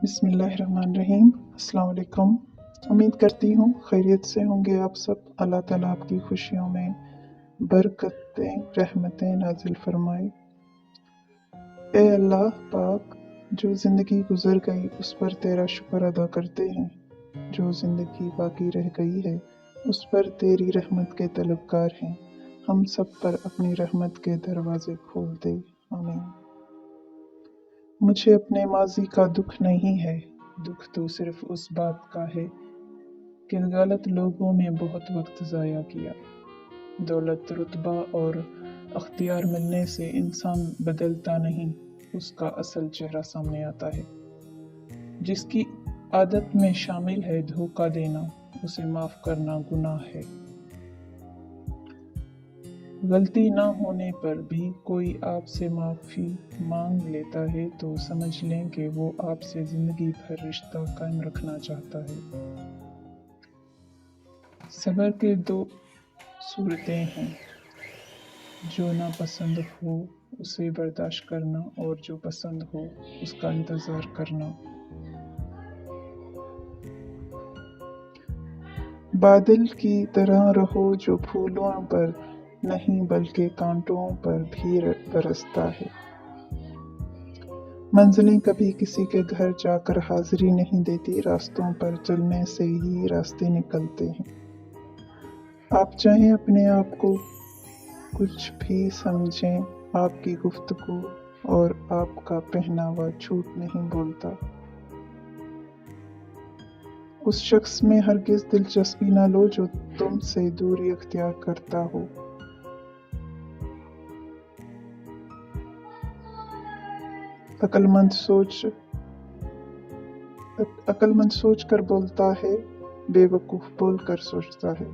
बिस्मिल्लाहिर्रहमानिर्रहीम। अस्सलाम वालेकुम। उम्मीद करती हूँ खैरियत से होंगे आप सब। अल्लाह ताला आपकी खुशियों में बरकतें रहमतें नाजिल फरमाए। ए अल्लाह पाक, जो ज़िंदगी गुजर गई उस पर तेरा शुक्र अदा करते हैं, जो ज़िंदगी बाकी रह गई है उस पर तेरी रहमत के तलबगार हैं। हम सब पर अपनी रहमत के दरवाज़े खोल दे, आमीन। मुझे अपने माज़ी का दुख नहीं है, दुख तो सिर्फ उस बात का है कि गलत लोगों में बहुत वक्त ज़ाया किया। दौलत, रुतबा और अख्तियार मिलने से इंसान बदलता नहीं, उसका असल चेहरा सामने आता है। जिसकी आदत में शामिल है धोखा देना, उसे माफ़ करना गुनाह है। गलती ना होने पर भी कोई आपसे माफ़ी मांग लेता है तो समझ लें कि वो आपसे ज़िंदगी भर रिश्ता कायम रखना चाहता है। सब्र के दो सूरतें हैं, जो नापसंद हो उसे बर्दाश्त करना और जो पसंद हो उसका इंतज़ार करना। बादल की तरह रहो जो फूलों पर नहीं बल्कि कांटों पर भी बरसता है। मंजिलें कभी किसी के घर जाकर हाजिरी नहीं देती, रास्तों पर चलने से ही रास्ते निकलते हैं। आप चाहें अपने आप को कुछ भी समझें, आपकी गुफ्तगू और आपका पहनावा झूठ नहीं बोलता। उस शख्स में हरगिज़ दिलचस्पी न लो जो तुमसे दूरी अख्तियार करता हो। अक्लमंद सोच कर बोलता है, बेवकूफ़ बोल कर सोचता है।